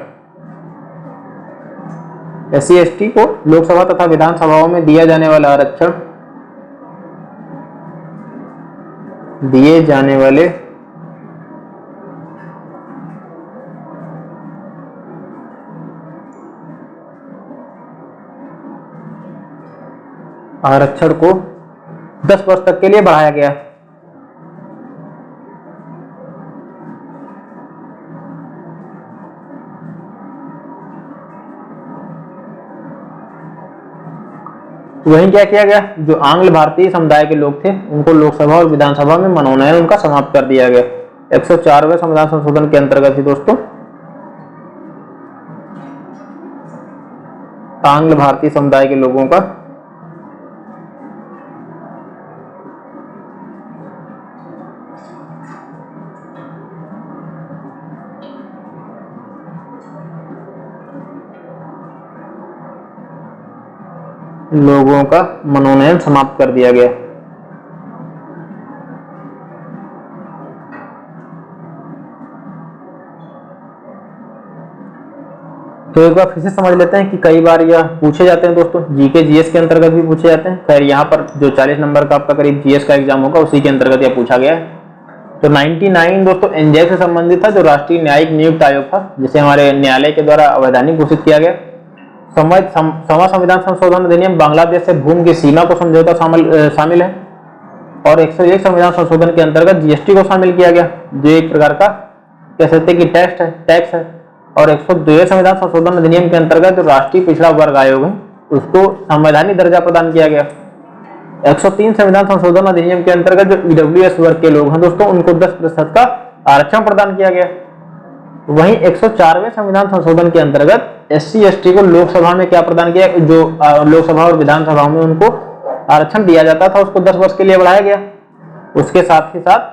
SC ST को लोकसभा तथा विधानसभाओं में दिए जाने वाले आरक्षण को 10 वर्ष तक के लिए बढ़ाया गया। वहीं क्या किया गया? जो आंग्ल भारतीय समुदाय के लोग थे, उनको लोकसभा और विधानसभा में मनोनयन उनका समाप्त कर दिया गया। 104वें संविधान संशोधन के अंतर्गत ही दोस्तों आंग्ल भारतीय समुदाय के लोगों का मनोनयन समाप्त कर दिया गया। तो एक बार फिर से समझ लेते हैं कि कई बार यह पूछे जाते हैं दोस्तों, जीके जीएस के अंतर्गत भी पूछे जाते हैं। खैर यहाँ पर जो 40 नंबर का आपका करीब जीएस का एग्जाम होगा उसी के अंतर्गत यह पूछा गया है। तो 99 दोस्तों एनजेए से संबंधित था, जो राष्ट्रीय न्यायिक नियुक्त आयोग था, जिसे हमारे न्यायालय के द्वारा अवैधानिक घोषित किया गया। सवा संविधान संशोधन अधिनियम बांग्लादेश से भूमि की सीमा को समझौता शामिल है। और 101 संविधान संशोधन के अंतर्गत जीएसटी को शामिल किया गया, जो एक प्रकार का कह सकते हैं कि टैक्स है। और 102 संविधान संशोधन अधिनियम के अंतर्गत जो राष्ट्रीय पिछड़ा वर्ग आयोग है उसको संवैधानिक दर्जा प्रदान किया गया। 103 संविधान संशोधन अधिनियम के अंतर्गत जो ईडब्ल्यूएस वर्ग के लोग हैं दोस्तों उनको 10% का आरक्षण प्रदान किया गया। वहीं 104वें संविधान संशोधन के अंतर्गत SC/ST को लोकसभा में क्या प्रदान किया, जो लोकसभा और विधानसभा में उनको आरक्षण दिया जाता था उसको 10 वर्ष के लिए बढ़ाया गया। उसके साथ ही साथ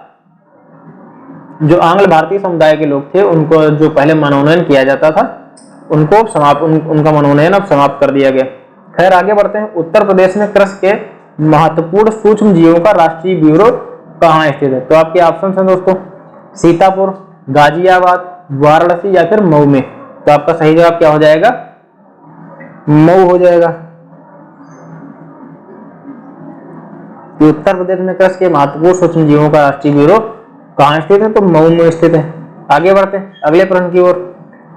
जो आंग्ल भारतीय समुदाय के लोग थे उनको जो पहले मनोनयन किया जाता था उनका मनोनयन अब समाप्त कर दिया गया। खैर आगे बढ़ते हैं। उत्तर प्रदेश में कृषि के महत्वपूर्ण सूक्ष्म जीवों का राष्ट्रीय ब्यूरो कहाँ स्थित है? तो आपके ऑप्शन है दोस्तों सीतापुर, गाजियाबाद, वाराणसी या फिर मऊ में। तो आपका सही जवाब क्या हो जाएगा? मऊ हो जाएगा। उत्तर प्रदेश में कृषि के महत्वपूर्ण सूक्ष्म जीवों का राष्ट्रीय ब्यूरो कहाँ स्थित है? तो मऊ में स्थित है। आगे बढ़ते हैं अगले प्रश्न की ओर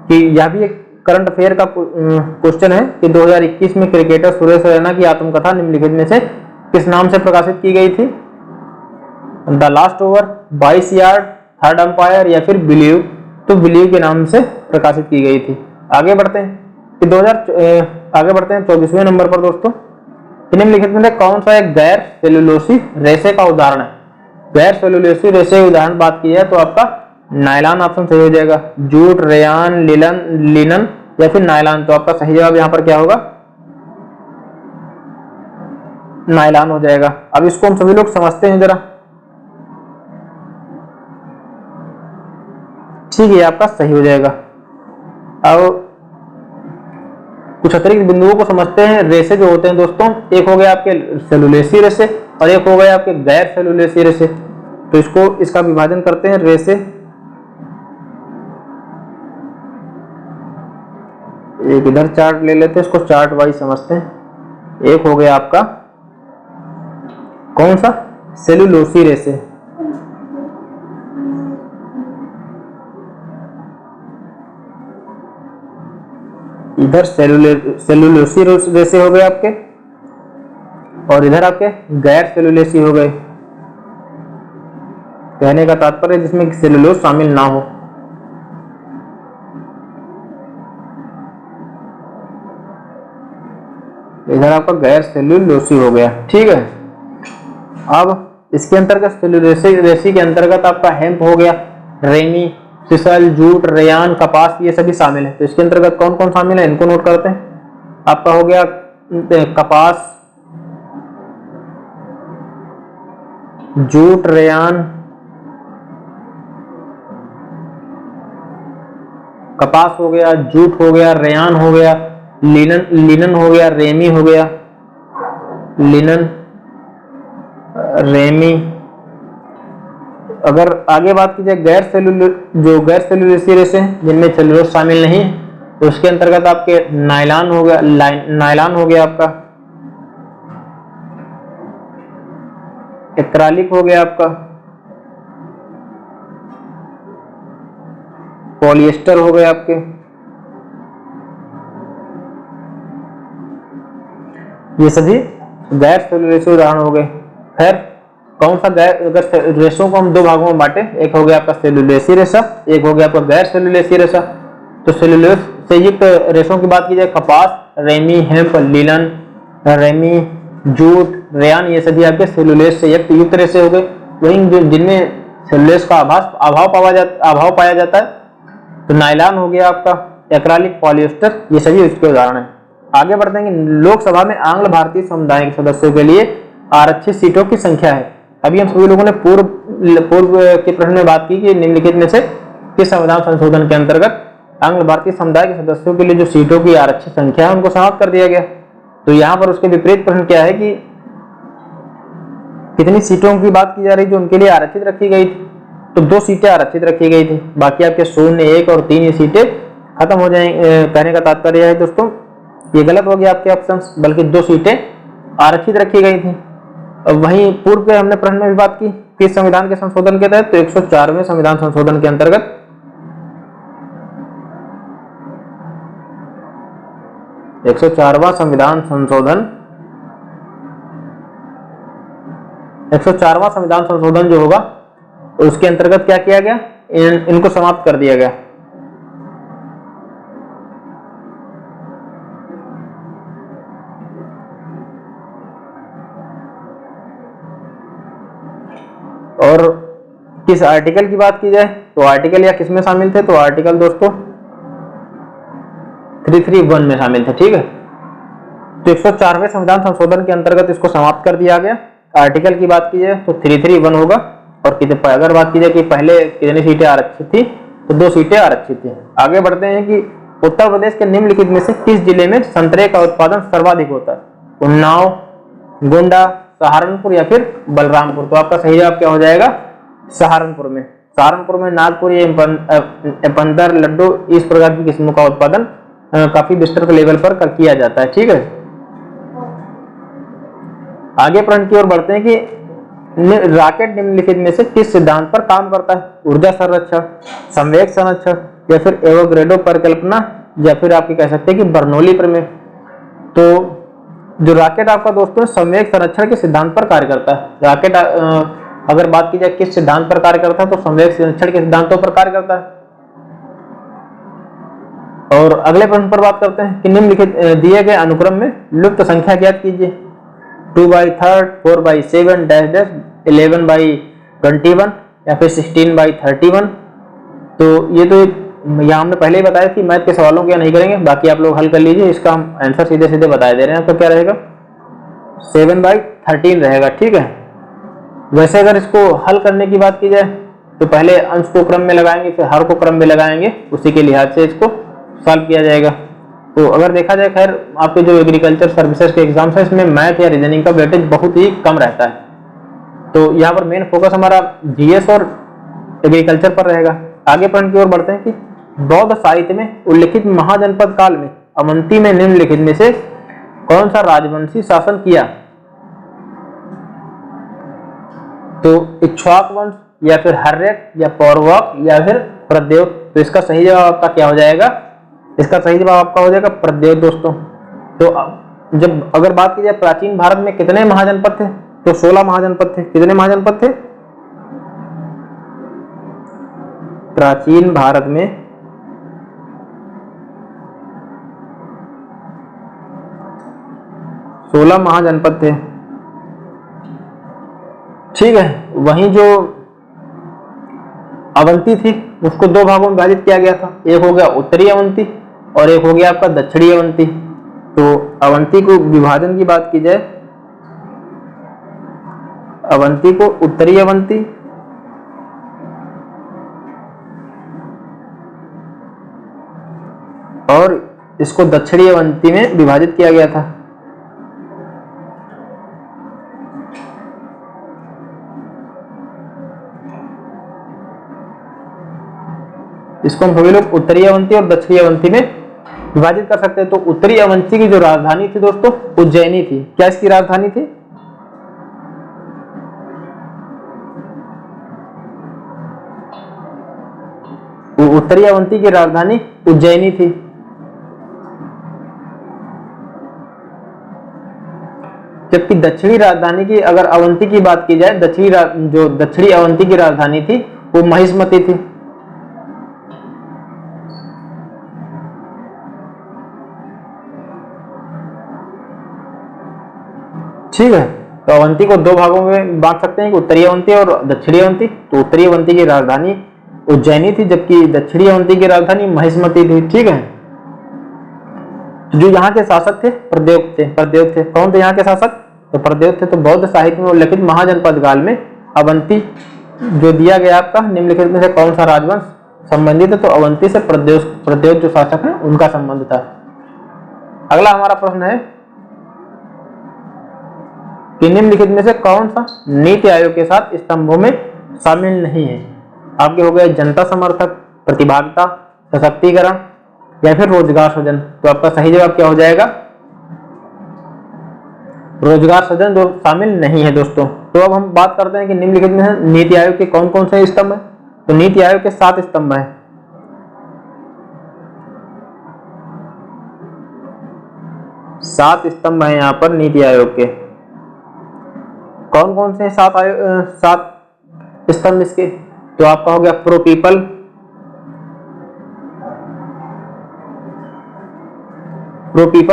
कि यह भी एक करंट अफेयर का क्वेश्चन है कि 2021 में क्रिकेटर सुरेश रैना की आत्मकथा निम्नलिखित में से किस नाम से प्रकाशित की गई थी? The last over, 22 yard, third umpire या फिर बिलीव। तो बिलीव के नाम से प्रकाशित की गई थी। आगे बढ़ते हैं कि 24वें नंबर पर दोस्तों निम्नलिखित में से कौन सा एक गैर सेलुलोसी रेशे का उदाहरण है? गैर सेलुलोसी रेशे उदाहरण बात की जाए तो आपका नायलॉन ऑप्शन सही हो जाएगा। जूट, रेयान, लिनन या फिर नायलॉन। तो आपका सही जवाब यहाँ पर क्या होगा? नायलॉन हो जाएगा। अब इसको हम सभी लोग समझते हैं जरा। ठीक है, आपका सही हो जाएगा। अब कुछ अतिरिक्त बिंदुओं को समझते हैं। रेशे जो होते हैं दोस्तों, एक हो गया आपके सेलुलोसी रेशे और एक हो गया आपके गैर सेलुलोसी रेशे। तो इसका विभाजन करते हैं। रेशे एक इधर चार्ट ले लेते हैं, इसको चार्ट वाइज समझते हैं। एक हो गया आपका कौन सा? सेलुलोसी रेशे। इधर सेलुलोसी रेशे हो गए आपके और इधर आपके गैर सेलुलोसी हो गए। कहने का तात्पर्य जिसमें सेलुलोज शामिल ना हो। इधर आपका गैर सेलुलोसी हो गया। ठीक है, अब इसके अंतर्गत सेलुलोसी रेशे के अंतर्गत आपका हेम्प हो गया, रेमी, सिसल, जूट, रेयान, कपास ये सभी शामिल है। तो इसके अंतर्गत कौन कौन शामिल है इनको नोट करते हैं। आपका हो गया कपास, जूट, रेयान, कपास हो गया, जूट हो गया, रेयान हो गया, लिनन हो गया, रेमी हो गया, लिनन, रेमी। अगर आगे बात की जाए गैर सेलुलोसी रेशे जिनमें सेलुलोज शामिल नहीं है तो उसके अंतर्गत आपके नायलॉन हो गया आपका, एक्रालिक हो गया आपका, पॉलिएस्टर हो गए आपके। ये सभी गैर सेलुलोसी उदाहरण हो गए। खैर कौन सा अगर रेशों को हम दो भागों में बांटे, एक हो गया आपका सेलुलोसी रेशा, एक हो गया आपका गैर सेलुलोसी रेशा। तो सेलुलोज से युक्त रेशों की बात की जाए कपास, ramie, hemp, linen, ramie, jute, rayon ये सभी आपके सेलुलोज से युक्त रेशे हो गए। वहीं जिनमें सेलुलोज का अभाव पाया जाता है। तो नायलॉन हो गया आपका, एक्रालिक, पॉलिएस्टर, ये सभी उसके उदाहरण हैं। आगे बढ़ते हैं कि लोकसभा में आंग्ल भारतीय समुदाय के सदस्यों के लिए आरक्षित सीटों की संख्या है। अभी हम सभी लोगों ने पूर्व के प्रश्न में बात की कि निम्नलिखित में से किस संविधान संशोधन के अंतर्गत आंग्ल भारतीय समुदाय के सदस्यों के लिए जो सीटों की आरक्षित संख्या है उनको समाप्त कर दिया गया। तो यहाँ पर उसके विपरीत प्रश्न क्या है कि कितनी सीटों की बात की जा रही जो उनके लिए आरक्षित रखी गई थी। तो 2 सीटें आरक्षित रखी गई थी, बाकी आपके 0, 1 और 3 ये सीटें खत्म हो जाएंगे। कहने का तात्पर्य है दोस्तों, ये गलत हो गया आपके ऑप्शंस, बल्कि 2 सीटें आरक्षित रखी गई थी। वहीं पूर्व के हमने प्रश्न में भी बात की किस संविधान के संशोधन के तहत, तो 104वें संविधान संशोधन के अंतर्गत 104वां संविधान संशोधन 104वां संविधान संशोधन जो होगा उसके अंतर्गत क्या किया गया, इनको समाप्त कर दिया गया। और किस आर्टिकल की बात की जाए तो आर्टिकल या किस में शामिल थे, तो आर्टिकल दोस्तों 331 में शामिल थे। ठीक है, तो 104वें संविधान संशोधन के अंतर्गत इसको समाप्त कर दिया गया। आर्टिकल की बात की जाए तो 331 होगा। और अगर बात की जाए कि पहले कितनी सीटें आरक्षित थी, तो 2 सीटें आरक्षित थी। आगे बढ़ते हैं कि उत्तर प्रदेश के निम्नलिखित में से किस जिले में संतरे का उत्पादन सर्वाधिक होता है, उन्नाव, गोंडा, सहारनपुर या फिर बलरामपुर। तो आपका सही जवाब क्या हो जाएगा, सहारनपुर में। सहारनपुर में नागपुर, पंदर, लड्डू, इस प्रकार की किस्मों का उत्पादन काफी विस्तृत लेवल पर किया जाता है। ठीक है, आगे प्रश्न की ओर बढ़ते हैं कि रॉकेट निम्नलिखित में से किस सिद्धांत पर काम करता है, ऊर्जा संरक्षण, संवेग संरक्षण या फिर एवोगैड्रो परिकल्पना या फिर आप कह सकते हैं कि बर्नौली प्रमेय। तो जो रॉकेट आपका दोस्तों संवेग संरक्षण के सिद्धांत पर कार्य करता है। रॉकेट अगर बात की जाए किस सिद्धांत पर कार्य करता है, तो संवेग संरक्षण के सिद्धांतों पर कार्य करता है। और अगले प्रश्न पर बात करते हैं कि निम्नलिखित दिए गए अनुक्रम में लुप्त संख्या ज्ञात कीजिए, 2/3, 4/7, -, 11/21 या फिर 16/31। तो ये तो यहाँ हमने पहले ही बताया कि मैथ के सवालों क्या नहीं करेंगे, बाकी आप लोग हल कर लीजिए। इसका हम आंसर सीधे सीधे बता दे रहे हैं। तो क्या रहेगा, 7/13 रहेगा। ठीक है, वैसे अगर इसको हल करने की बात की जाए तो पहले अंश को क्रम में लगाएंगे, फिर हर को क्रम में लगाएंगे, उसी के लिहाज से इसको सॉल्व किया जाएगा। तो अगर देखा जाए, खैर आपके जो एग्रीकल्चर सर्विसेज के एग्जाम्स है इसमें मैथ या रीजनिंग का वेटेज बहुत ही कम रहता है। तो यहाँ पर मेन फोकस हमारा जीएस और एग्रीकल्चर पर रहेगा। आगे प्रश्न की ओर बढ़ते हैं कि बौद्ध साहित्य में उल्लिखित महाजनपद काल में अवंती में निम्नलिखित में से कौन सा राजवंशी शासन किया, तो इक्ष्वाक वंश या फिर हर्यक या पौरवक या फिर प्रद्योत। तो इसका सही जवाब आपका क्या हो जाएगा, इसका सही जवाब आपका हो जाएगा प्रद्योत दोस्तों। तो जब अगर बात की जाए प्राचीन भारत में कितने महाजनपद थे, तो 16 महाजनपद थे। कितने महाजनपद थे प्राचीन भारत में, 16 महाजनपद थे। ठीक है, वहीं जो अवंती थी उसको 2 भागों में विभाजित किया गया था, एक हो गया उत्तरी अवंती और एक हो गया आपका दक्षिणी अवंती। तो अवंती को विभाजन की बात की जाए, अवंती को उत्तरी अवंती और इसको दक्षिणी अवंती में विभाजित किया गया था। इसको हम सभी लोग उत्तरी अवंती और दक्षिणी अवंती में विभाजित कर सकते हैं। तो उत्तरी अवंती की जो राजधानी थी दोस्तों उज्जैनी थी। क्या इसकी राजधानी थी, उत्तरी अवंती की राजधानी उज्जैनी थी। जबकि दक्षिणी राजधानी की अगर अवंती की बात की जाए, जो दक्षिणी अवंती की राजधानी थी वो महिष्मती थी। ठीक है, तो अवंती को दो भागों में बांट सकते हैं कि उत्तरी अवंती और दक्षिणी अवंती। तो उत्तरी अवंती की राजधानी उज्जैनी थी, जबकि दक्षिणी अवंती की राजधानी महिष्मती थी। ठीक है। जो यहाँ के शासक थे प्रद्योत थे। कौन थे यहाँ के शासक? तो प्रद्योत थे। तो बौद्ध साहित्य में उल्लिखित महाजनपद काल में अवंती जो दिया गया आपका निम्नलिखित में से कौन सा राजवंश संबंधित है? तो अवंती से प्रद्योत जो शासक है उनका संबंध था। अगला हमारा प्रश्न है कि निम्नलिखित में से कौन सा नीति आयोग के सात स्तंभों में शामिल नहीं है? आपके हो गए जनता समर्थक, प्रतिभागिता, सशक्तिकरण या फिर रोजगार सृजन। तो आपका सही जवाब क्या हो जाएगा? रोजगार सृजन जो शामिल नहीं है दोस्तों। तो अब हम बात करते हैं कि निम्नलिखित में नीति आयोग के कौन कौन से स्तंभ है। तो नीति आयोग के 7 स्तंभ हैं। सात स्तंभ हैं यहाँ पर नीति आयोग के। कौन कौन से 7 स्तंभ इसके? तो आपका हो गया प्रो पीपल,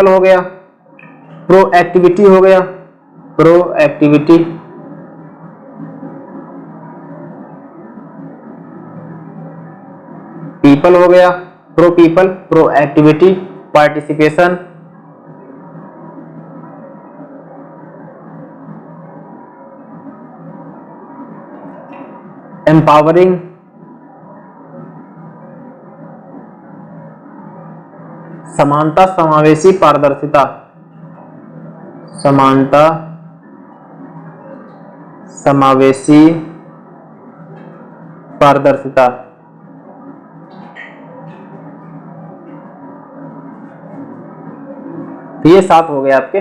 हो गया, प्रो एक्टिविटी हो गया, प्रो एक्टिविटी, पीपल हो गया, pro people, pro activity, participation, empowering, समानता, समावेशी, पारदर्शिता, समानता, समावेशी, पारदर्शिता। तो ये 7 हो गए आपके।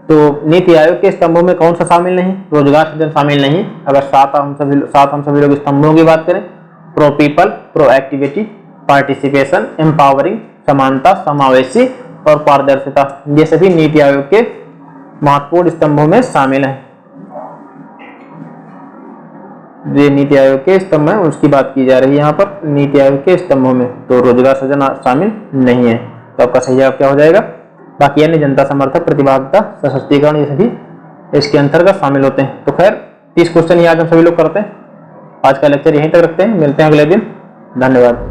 तो नीति आयोग के स्तंभों में कौन सा शामिल नहीं? रोजगार सृजन शामिल नहीं। अगर 7 हम सभी लोग स्तंभों की बात करें, pro people, pro activity, participation, empowering, समानता, समावेशी और पारदर्शिता, ये सभी नीति आयोग के महत्वपूर्ण स्तंभों में शामिल हैं। ये नीति आयोग के स्तंभ है उसकी बात की जा रही है यहाँ पर नीति आयोग के स्तंभों में। तो रोजगार सृजन शामिल नहीं है। तो आपका सही जवाब क्या हो जाएगा? बाकी अन्य जनता समर्थक, प्रतिभागिता, सशक्तिकरण ये सभी इसके अंतर्गत शामिल होते हैं। तो खैर 30 क्वेश्चन ही आज हम सभी लोग करते हैं। आज का लेक्चर यहीं तक रखते हैं। मिलते हैं अगले दिन। धन्यवाद।